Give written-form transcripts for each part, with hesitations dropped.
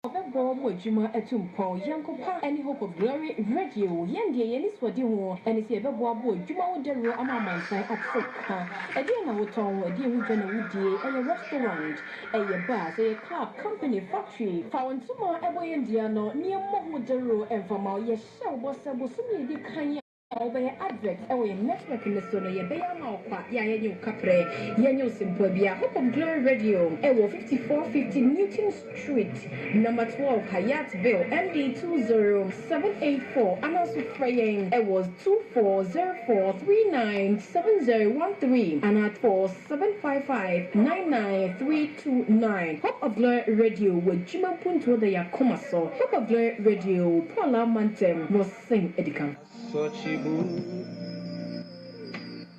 Bob Juma Etumpo, Yankopa, any hope of glory, radio, Yandy, any Swadiwo, and it's a Bob Juma Dero Amama sign at Foka, a dear Nawoton, a dear Woody, and a restaurant, a bar, a club, company, factory, found Suma, a way Indiano, near Mohudero, and from our yes, so was a Busumi, the Kanya. Obey advert away network in the sono ye be ama okwa ya yenyu kapre yenyu simple bia Hope of Glory Radio ewo 5450 Newton Street number 12 Hayattville MD 20784 Anasu Fraying ewo 2404397013 and at 4755-99329 Hope of Glory Radio with Jima Punto de Yakomaso Hope of Glory Radio Paula Mantem was sing edikam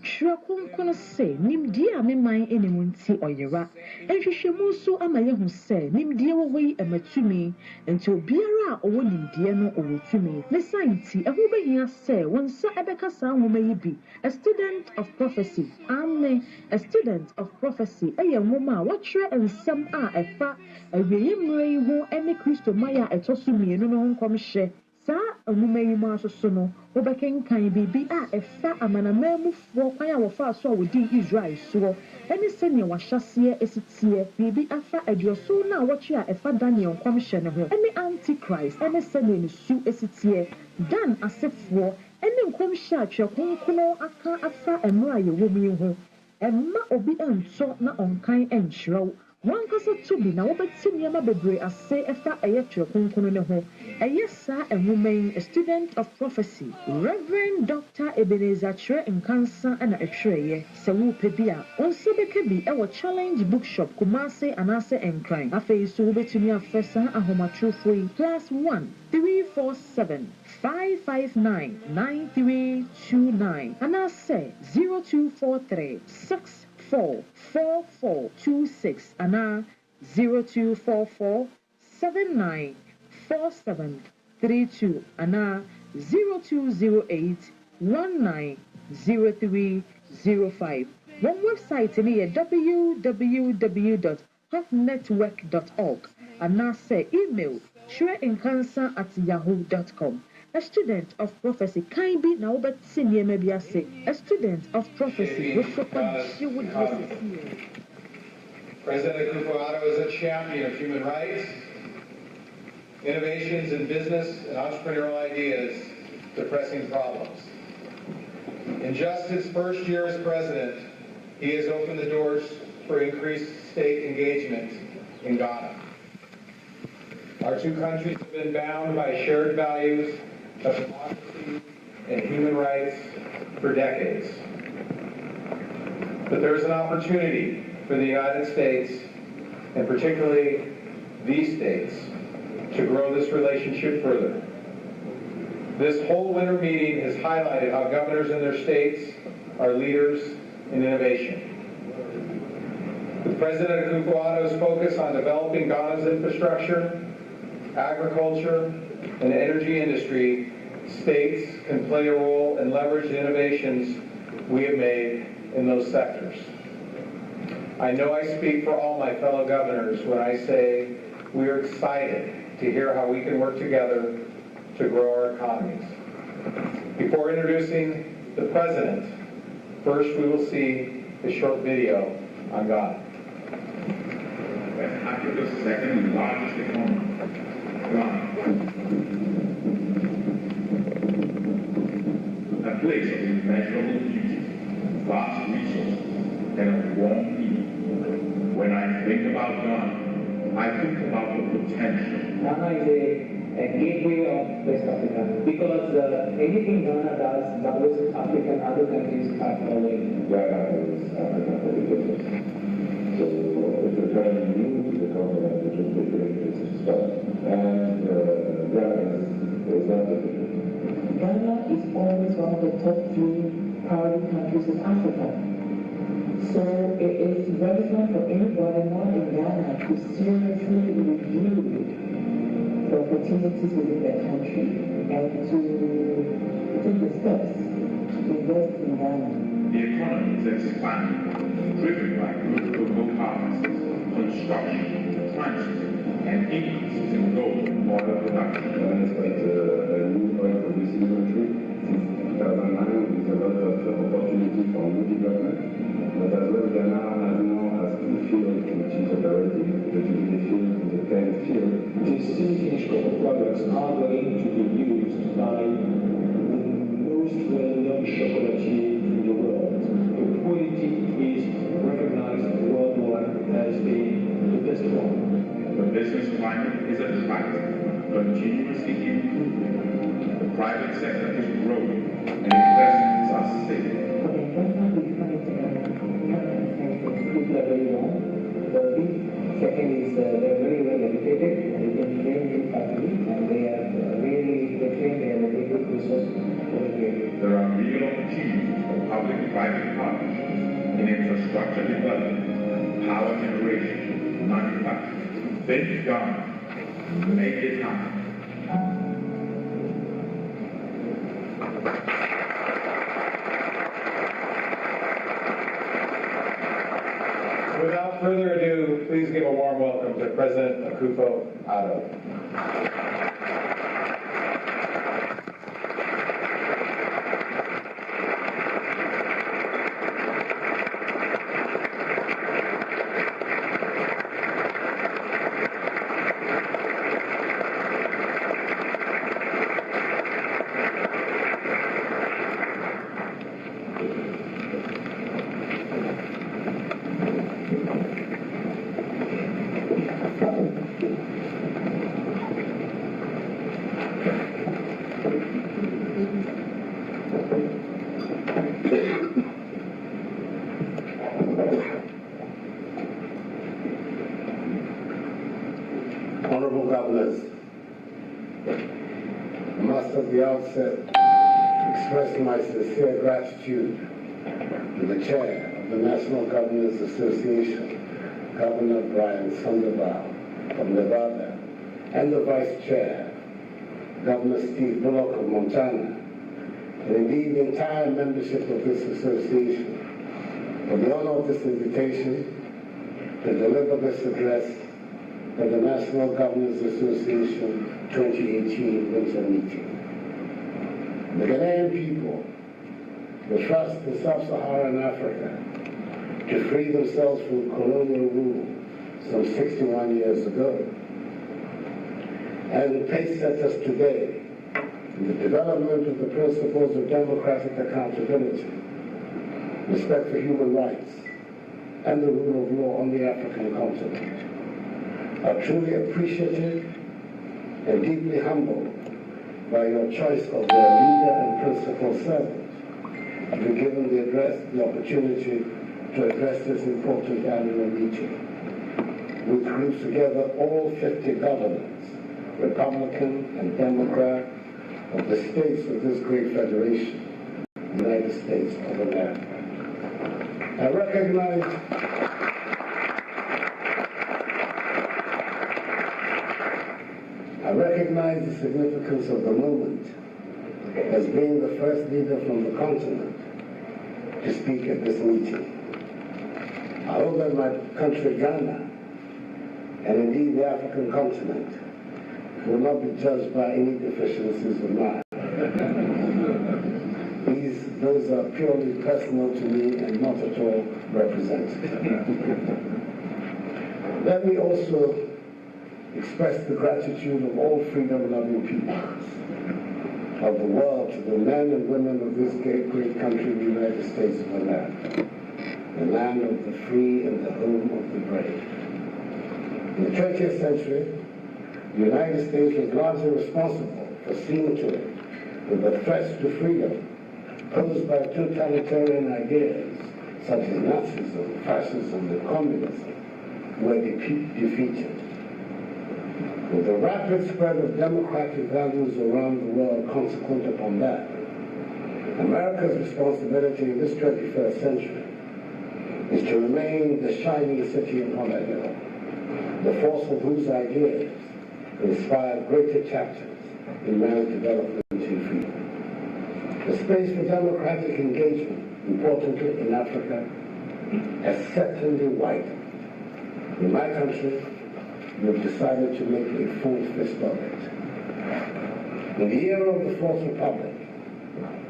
Shrakun kono se nimdia me man enemunti oyera enhwehwemu so amaye hu se nimdia wo hoyi ematumi enti obiara owo nimdia no owotumi ne sainti eho behia se wonsa ebeka sa nwoma yi bi a student of prophecy amen a student of prophecy eye nwoma a wotre ensem a efa aweyemre yi ho ene Kristo maya etosumienu no nkomhye Sa umumeyima asosono obekenkan bibi a efa amanamamufo kwan a wofa so wodi Israel so eni sene wahyase esitie bibi afa adioso na woche a efa Daniel nkwamhye ne ho eni antichrist eni sene ne su esitie dan asefo eni nkwamhye atwekonkono aka afa emra ye womi ho emma obi enso na onkan enhyerew Wankasa tubi na wobeti niyama bebre ase efa ayetwe konkono ne ho ayesa a student of prophecy Reverend Dr. Ebenezer Chere Nkansa ana etwereye se wo pebia onse bekebi ewo challenge bookshop Kumase anase enkran afei so wobetumi afesa ahomatrofoi +1 347 559-9329 anase 0243 4426 and 0244 794732 and 0208 190305. One website is www.hotnetwork.org and now say email shreencancer@yahoo.com. A student of prophecy can be now, but senior maybe I say a student of prophecy. President Akufo Addo is a champion of human rights, innovations in business and entrepreneurial ideas to pressing problems. In just his first year as president, he has opened the doors for increased state engagement in Ghana. Our two countries have been bound by shared values of democracy and human rights for decades. But there is an opportunity for the United States, and particularly these states, to grow this relationship further. This whole winter meeting has highlighted how governors in their states are leaders in innovation. With President Akufo Addo's focus on developing Ghana's infrastructure, agriculture, and energy industry, states can play a role and leverage the innovations we have made in those sectors. I know I speak for all my fellow governors when I say we are excited to hear how we can work together to grow our economies. Before introducing the President, first we will see a short video on Ghana. West Africa's second largest economy, Ghana. A place of immeasurable beauty, vast resources, and a warm people. When I think about Ghana, I think about the potential. Ghana is a gateway of West Africa because anything Ghana does, West Africa and other countries are following. Ghana is Africa for the business. So if you're trying to use the continent, which is the greatest stuff, and Ghana is not difficult. Ghana is always one of the top 3 priority countries in Africa. So it is relevant for anybody not in Ghana to seriously review the opportunities within their country and to take the steps to invest in Ghana. The economy is expanding, driven by good local harvests, construction, transport, and increases in semi-finished copper products are going to be used by the most well-known chocolatier in the world. The quality is recognized worldwide as the best one. The business climate is attractive, continuously improving. The private sector is growing, and investments are steady. People are very young. Second is they're very well educated, and they can train in families, and they are really trained, they have a very good resource for the area. There are real opportunities for public-private partnerships in infrastructure development, power generation, manufacturing. Think Ghana, make it happen. Without further ado, please give a warm welcome to President Akufo Addo. Honorable Governors, I must at the outset express my sincere gratitude to the Chair of the National Governors Association, Governor Brian Sandoval from Nevada, and the Vice Chair, Governor Steve Bullock of Montana, and indeed the entire membership of this association for the honor of this invitation to deliver this address at the National Governors Association 2018 Winter Meeting. The Ghanaian people, the trust in sub-Saharan Africa to free themselves from colonial rule some 61 years ago, and the pace set us today in the development of the principles of democratic accountability, respect for human rights, and the rule of law on the African continent, are truly appreciative and deeply humbled by your choice of their leader and principal servant, to be given the opportunity to address this important annual meeting, which groups together all 50 governors, Republican and Democrat, of the states of this great federation, the United States of America. I recognize the significance of the moment as being the first leader from the continent to speak at this meeting. I hope that my country, Ghana, and indeed the African continent, will not be judged by any deficiencies of mine. Those are purely personal to me and not at all representative. Let me also express the gratitude of all freedom-loving peoples of the world to the men and women of this great country, the United States of America, the land of the free and the home of the brave. In the 20th century, the United States was largely responsible for seeing to it that the threats to freedom posed by totalitarian ideas such as Nazism, fascism, and communism were defeated. With the rapid spread of democratic values around the world consequent upon that, America's responsibility in this 21st century is to remain the shining city upon a hill, the force of whose ideas inspired greater chapters in man's development and freedom. The space for democratic engagement, importantly in Africa, has certainly widened. In my country, we have decided to make a full fist of it. In the era of the Fourth Republic,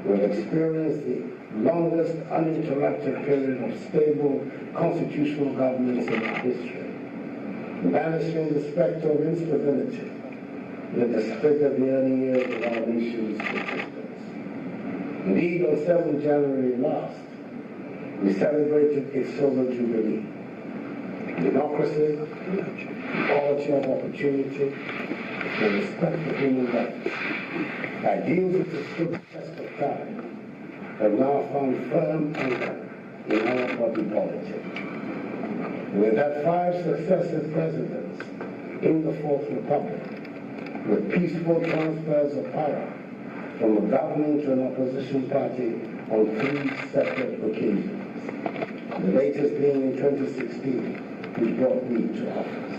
we have experienced the longest uninterrupted period of stable constitutional governance in our history, banishing the specter of instability with the split of the early years of our nation's existence. Indeed, on 7th January last, we celebrated its silver jubilee. Democracy, equality of opportunity, and respect for human rights, ideals which have stood the test of time, have now found firm anchor in our body politic. We've had 5 successive presidents in the Fourth Republic, with peaceful transfers of power from a government to an opposition party on 3 separate occasions, the latest being in 2016, which brought me to office.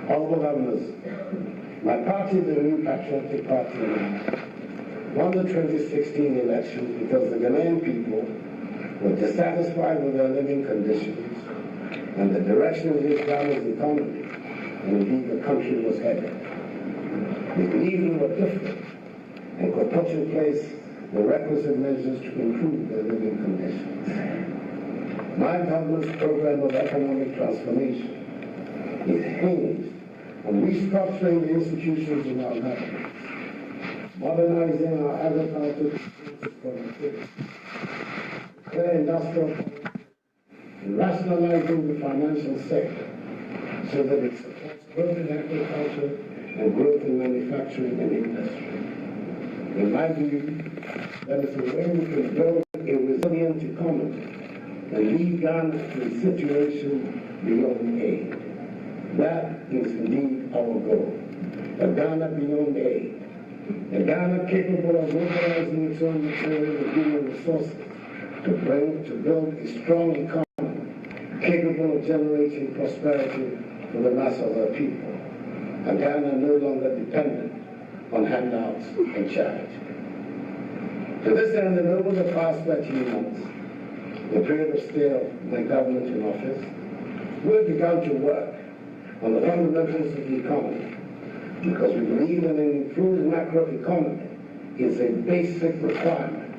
Honorable Governors, my party, the New Patriotic Party, won the 2016 elections because the Ghanaian people were dissatisfied with their living conditions and the direction of the Islamic economy, and indeed the country was headed. We believed we were different and could put in place the requisite measures to improve their living conditions. My government's program of economic transformation is hinged on restructuring the institutions of our government, modernizing our agricultural productivity, clear industrial policy, and rationalizing the financial sector so that it supports growth in agriculture and growth in manufacturing and industry. In my view, that is the way we can build a resilient economy and lead Ghana to a situation beyond aid. That is indeed our goal. A Ghana beyond aid. A Ghana capable of mobilizing its own material and human resources to build a strong economy capable of generating prosperity for the mass of our people. A Ghana no longer dependent on handouts and charity. To this end, and over the past 13 months, the period of stay of my government in office, we have begun to work on the fundamentals of the economy because we believe that an improved macroeconomy is a basic requirement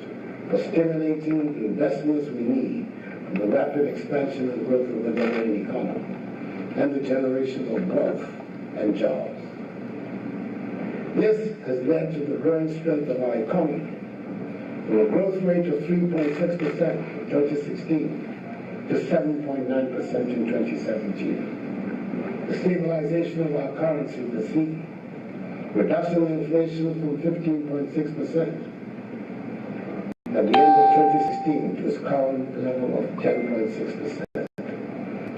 for stimulating the investments we need for the rapid expansion and growth of the Ghanaian economy and the generation of wealth and jobs. This has led to the growing strength of our economy from a growth rate of 3.6% in 2016 to 7.9% in 2017. The stabilization of our currency this year, reduction in inflation from 15.6% at the end of 2016 to its current level of 10.6%.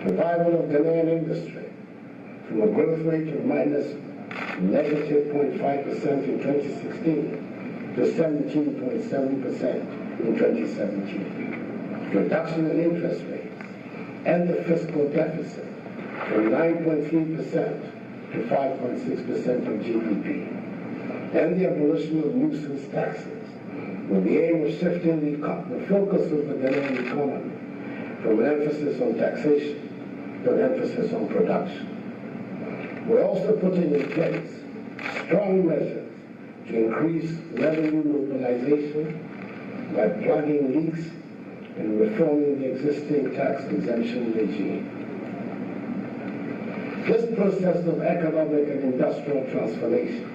Revival of Ghanaian industry from a growth rate of negative 0.5% in 2016 to 17.7% in 2017. Reduction in interest rates and the fiscal deficit from 9.3% to 5.6% of GDP, and the abolition of nuisance taxes with the aim of shifting the focus of the Ghanaian economy from an emphasis on taxation to an emphasis on production. We're also putting in place strong measures to increase revenue mobilization by plugging leaks and reforming the existing tax exemption regime. This process of economic and industrial transformation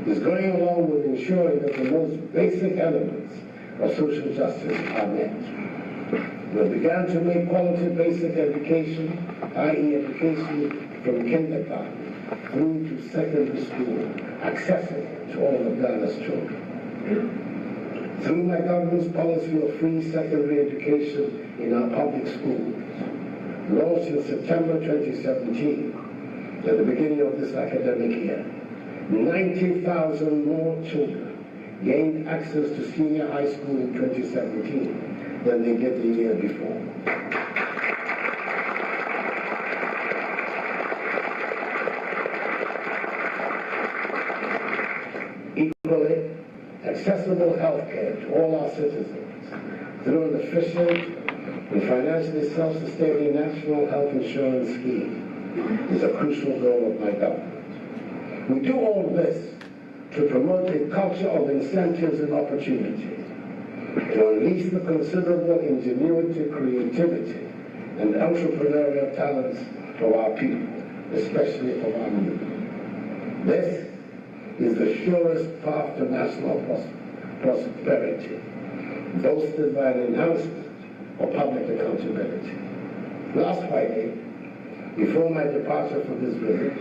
is going along with ensuring that the most basic elements of social justice are met. We began to make quality basic education, i.e. education from kindergarten through to secondary school, accessible to all of Ghana's children. Through my government's policy of free secondary education in our public schools, launched in September 2017, at the beginning of this academic year, 90,000 more children gained access to senior high school in 2017 than they did the year before. Equally, accessible health care to all our citizens through an efficient and financially self-sustaining national health insurance scheme is a crucial goal of my government. We do all of this to promote a culture of incentives and opportunity, to unleash the considerable ingenuity, creativity, and entrepreneurial talents of our people, especially of our youth. This is the surest path to national prosperity, bolstered by an enhancement of public accountability. Last Friday, before my departure for this visit,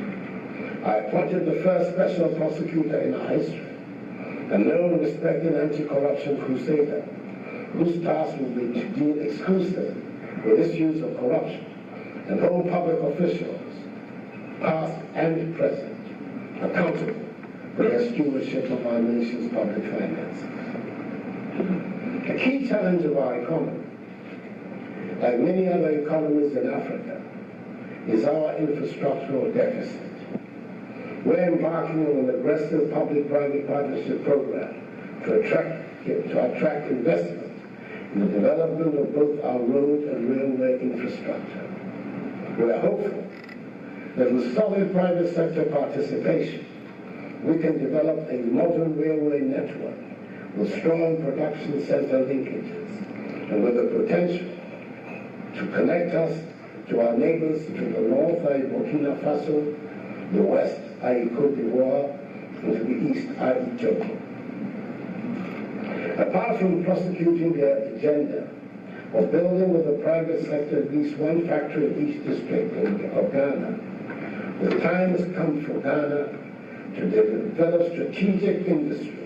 I appointed the first special prosecutor in our history, a known and respected anti-corruption crusader, whose task will be to deal exclusively with issues of corruption and hold public officials, past and present, accountable for their stewardship of our nation's public finances. A key challenge of our economy, like many other economies in Africa, is our infrastructural deficit. We're embarking on an aggressive public-private partnership program to attract investment in the development of both our road and railway infrastructure. We are hopeful that with solid private sector participation, we can develop a modern railway network with strong production center linkages and with the potential to connect us to our neighbors to the north, i.e. Burkina Faso, the west, i.e. Côte d'Ivoire, and to the east, i.e. Togo. Apart from prosecuting the agenda of building with the private sector at least one factory in each district of Ghana, the time has come for Ghana to develop strategic industries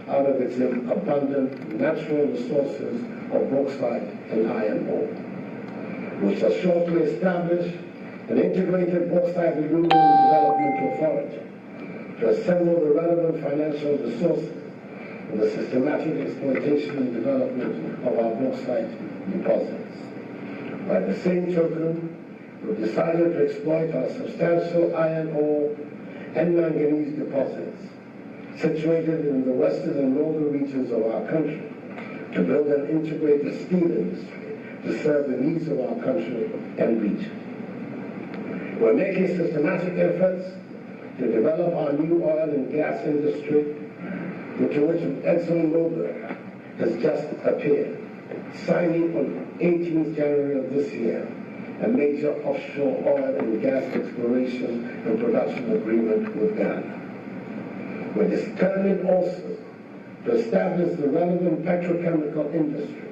out of its abundant natural resources of bauxite and iron ore. We shall shortly establish an integrated bauxite aluminum development authority to assemble the relevant financial resources for the systematic exploitation and development of our bauxite deposits. By the same token, we've decided to exploit our substantial iron ore and manganese deposits situated in the western and northern regions of our country to build an integrated steel industry to serve the needs of our country and region. We're making systematic efforts to develop our new oil and gas industry, into which ExxonMobil has just appeared, signing on 18th January of this year a major offshore oil and gas exploration and production agreement with Ghana. We're determined also to establish the relevant petrochemical industry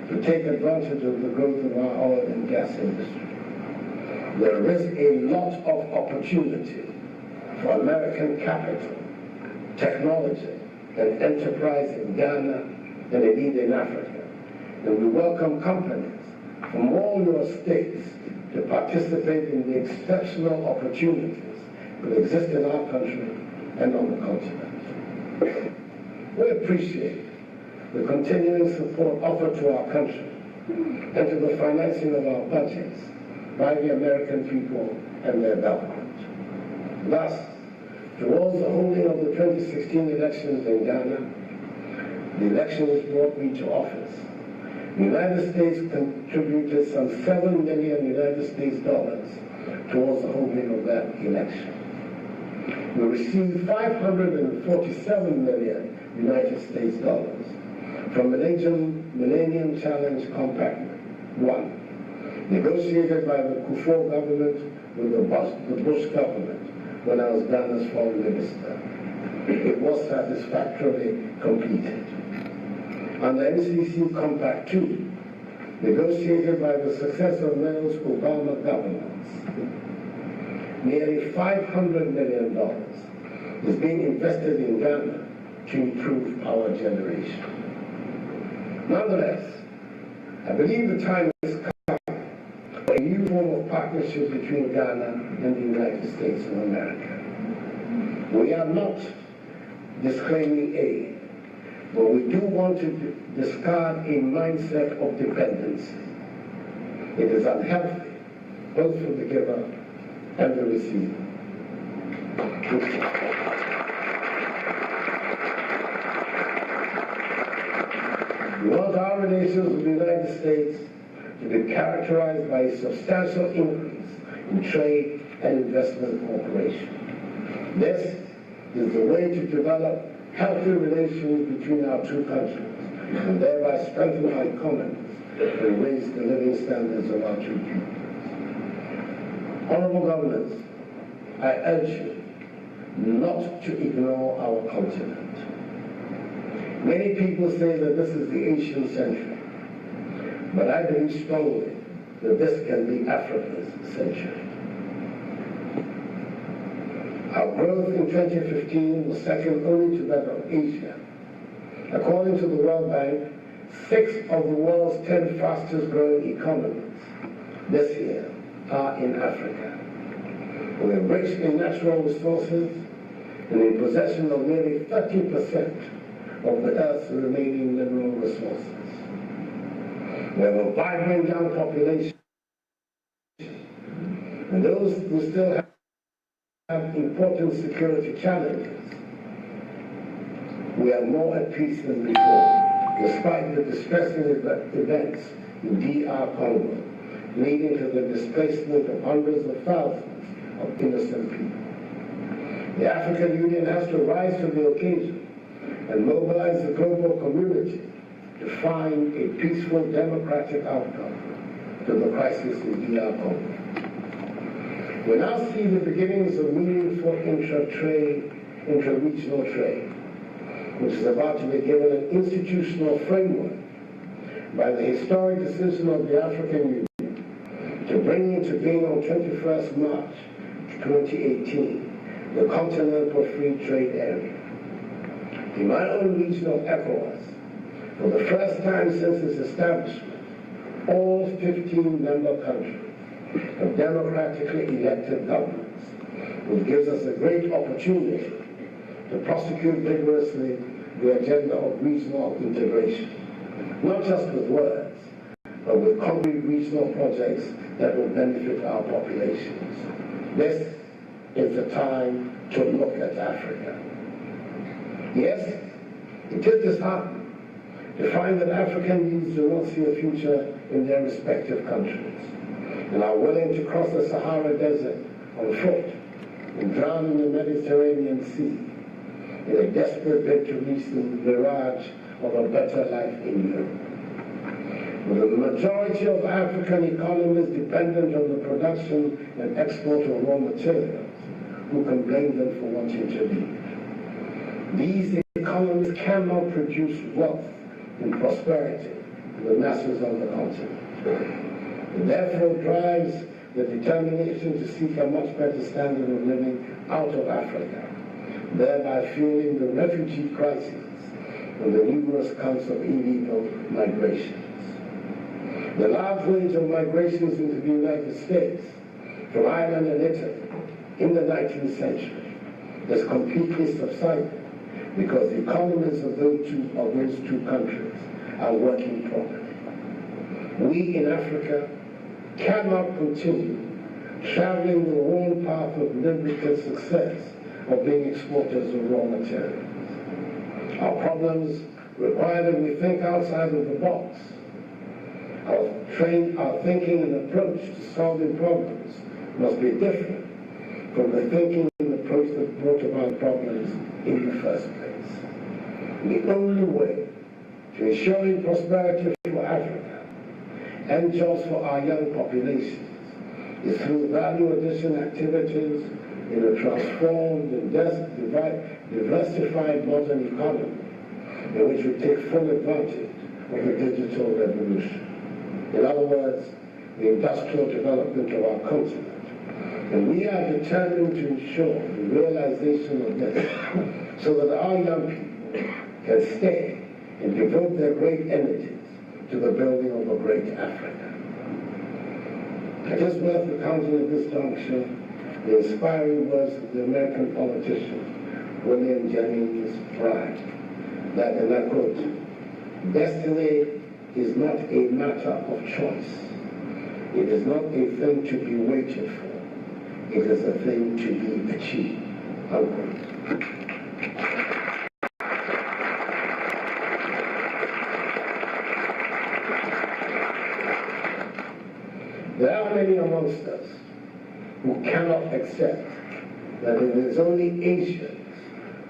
to take advantage of the growth of our oil and gas industry. There is a lot of opportunity for American capital, technology, and enterprise in Ghana and indeed in Africa. And we welcome companies from all your states to participate in the exceptional opportunities that exist in our country and on the continent. We appreciate the continuing support offered to our country and to the financing of our budgets by the American people and their government. Thus, towards the holding of the 2016 elections in Ghana, the election which brought me to office, the United States contributed some $7 million dollars towards the holding of that election. We received $547 million dollars from the Millennium Challenge Compact 1, negotiated by the Akufo government with the Bush government when I was Ghana's foreign minister. It was satisfactorily completed. Under MCC Compact 2, negotiated by the successor Mills Obama governments, nearly $500 million is being invested in Ghana to improve power generation. Nonetheless, I believe the time has come for a new form of partnership between Ghana and the United States of America. We are not disclaiming aid, but we do want to discard a mindset of dependency. It is unhealthy, both for the giver and the receiver. We want our relations with the United States to be characterized by a substantial increase in trade and investment cooperation. This is the way to develop healthy relations between our two countries and thereby strengthen our economies and raise the living standards of our two people. Honorable governors, I urge you not to ignore our continent. Many people say that this is the Asian century, but I believe strongly that this can be Africa's century. Our growth in 2015 was second only to that of Asia. According to the World Bank, 6 of the world's 10 fastest growing economies this year are in Africa. We are rich in natural resources and in possession of nearly 30% of the Earth's remaining mineral resources. We have a vibrant young population, and those who still have important security challenges, we are more at peace than before, despite the distressing events in DR Congo, leading to the displacement of hundreds of thousands of innocent people. The African Union has to rise to the occasion and mobilize the global community to find a peaceful, democratic outcome to the crisis in DR Congo. We now see the beginnings of meaningful intra-regional trade, which is about to be given an institutional framework by the historic decision of the African Union to bring into being on 21st March 2018 the Continental Free Trade Area. In my own region of ECOWAS, for the first time since its establishment, all 15 member countries have democratically elected governments, which gives us a great opportunity to prosecute vigorously the agenda of regional integration, not just with words, but with concrete regional projects that will benefit our populations. This is the time to look at Africa. Yes, it is disheartening to find that African youths do not see a future in their respective countries and are willing to cross the Sahara Desert on foot and drown in the Mediterranean Sea in a desperate bid to reach the mirage of a better life in Europe. With the majority of African economies dependent on the production and export of raw materials, who can blame them for wanting to leave? These economies cannot produce wealth and prosperity to the masses of the continent. It therefore drives the determination to seek a much better standard of living out of Africa, thereby fueling the refugee crisis and the numerous counts of illegal migrations. The large range of migrations into the United States from Ireland and Italy in the 19th century has completely subsided because the economies of those two countries are working properly. We in Africa cannot continue traveling the wrong path of limited success of being exporters of raw materials. Our problems require that we think outside of the box. Our thinking and approach to solving problems must be different from the thinking and approach that brought about problems in the first place. The only way to ensuring prosperity for Africa and jobs for our young populations is through value addition activities in a transformed and diversified modern economy in which we take full advantage of the digital revolution. In other words, the industrial development of our continent. And we are determined to ensure the realization of this so that our young people can stay and devote their great energies to the building of a great Africa. It is worth recounting at this juncture the inspiring words of the American politician William Jennings Bryan, that, and I quote, "Destiny is not a matter of choice. It is not a thing to be waited for. It is a thing to be achieved." Unquote. There are many amongst us who cannot accept that it is only Asians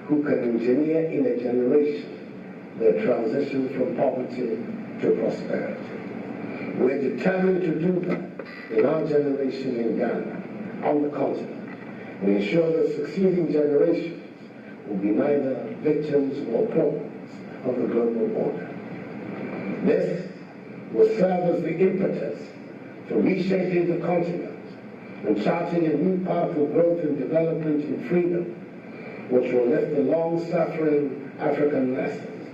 who can engineer in a generation their transition from poverty to prosperity. We're determined to do that in our generation in Ghana, on the continent, and ensure that succeeding generations will be neither victims nor pawns of the global order. This will serve as the impetus for reshaping the continent and charting a new path of growth and development and freedom, which will lift the long-suffering African masses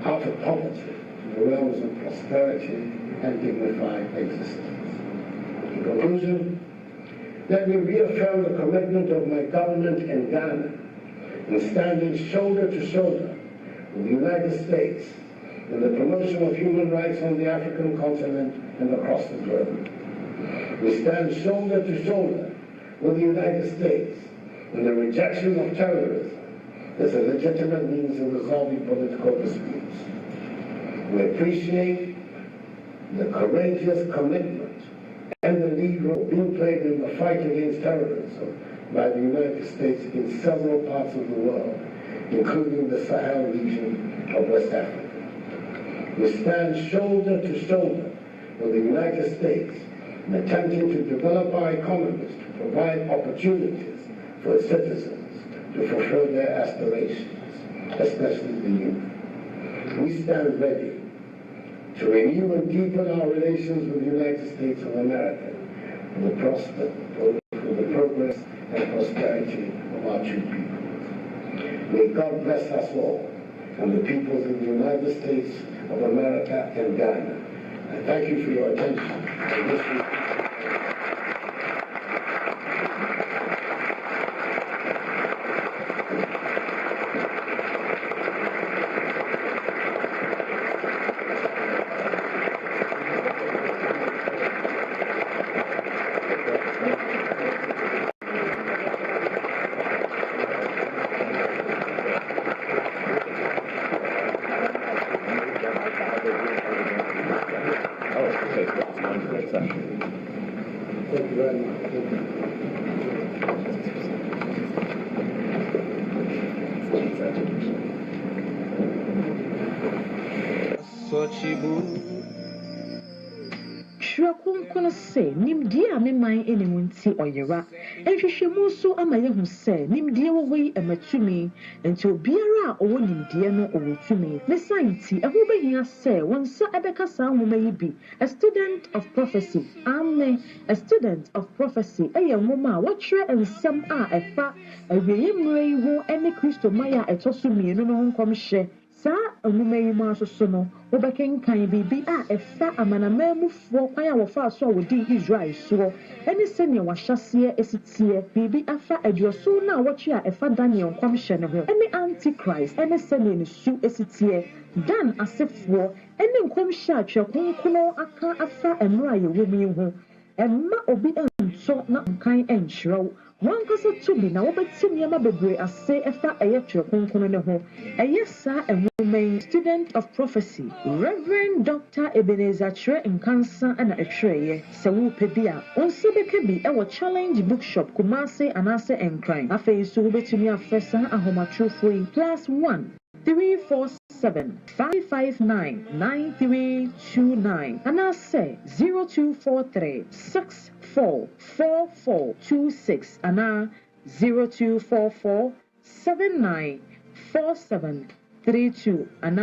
out of poverty to the realms of prosperity and dignified existence. In conclusion, let me reaffirm the commitment of my government in Ghana in standing shoulder to shoulder with the United States in the promotion of human rights on the African continent and across the globe. We stand shoulder to shoulder with the United States in the rejection of terrorism as a legitimate means of resolving political disputes. We appreciate the courageous commitment and the lead role being played in the fight against terrorism by the United States in several parts of the world, including the Sahel region of West Africa. We stand shoulder to shoulder with the United States in attempting to develop our economies to provide opportunities for its citizens to fulfill their aspirations, especially the youth. We stand ready to renew and deepen our relations with the United States of America for the progress and prosperity of our two peoples. May God bless us all and the peoples of the United States of America and Ghana. I thank you for your attention. Thank you very much. Shrakunkono se nimdi a memman enemunti oyera ehwehwemu so amayehu se nimdi wowe ematumi enti obiara owo nimdi no owotumi ne sainti ehobehia se wonsa ebeka sa nwoma yi bi a student of prophecy amen a student of prophecy eye nwoma a wotre ensem a efa aweyemre yi ho ene Kristo maya etoso mienu no nkomhye sa nwoma yi ma so no wobekenkan bibi a efa amanamamufo kwan a wofa so wodi Israel so ene sene wahyase esitie bibi afa adioso na wotwe a efa Daniel nkomhye ne ho ene antichrist ene sene ne su esitie dan asefo ene nkomhye a twekonkono aka afa emra ye womi ho emma obi enso na nkan enhyerew wankasa tubi na wobetimi ama bebre ase efa eyetwe konkono ne ho eyesa enwumen student of prophecy Reverend Dr. Ebenezer Chere Nkansa ana etwereye se wo pebia onse bekebi ewo challenge bookshop Kumase anase enkran afei so wobetimi afesa ahomatrofo yi +1 347 559 9329 and I say 0243 644426 and 0244 794732 and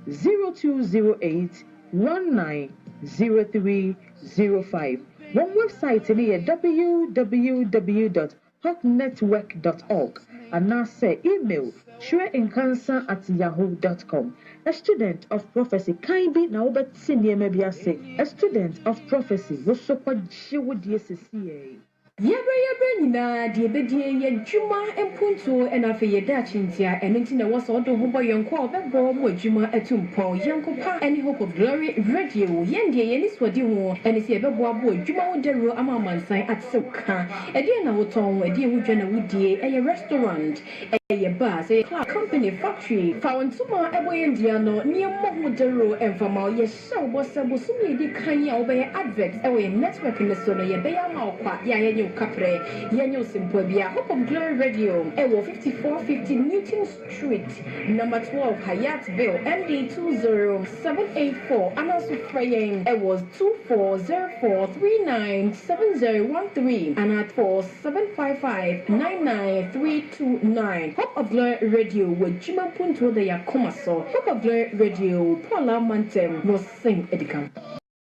0208 190305. One website in www.hotnetwork.org and now say email shreincancer@yahoo.com. A student of prophecy can be now but senior maybe I say a student of prophecy was so quite she would DSCA. Yabra nyina de bedie ye dwuma empunto e na fe ye da chintia eno nti na woso do ho boye nko obebo mo dwuma atumpo yankopa any hope of glory radio yende ye ni swadi ho ene se ebebo abo dwuma wo dero ama mansan atsew ka e de na woton e de wo dwa na wodie e ye restaurant a bus, a company factory, found Tuma away Indiano, near Mohudero and from our Yesha was a Busumi di Kanya obey adverts away network in the Sona Yabea Malqua, Yayo Capre, Yanyo Simpobia, Hope of Glory Radio, Ewo 5450 Newton Street, number 12, Hyattville, MD 20784, and also praying, it was 2404397013, and at 47559932. Hope of Glory Radio with Jima Punto de Yakomaso. Hope of Glory Radio, Paula Mantem, no sing edicam.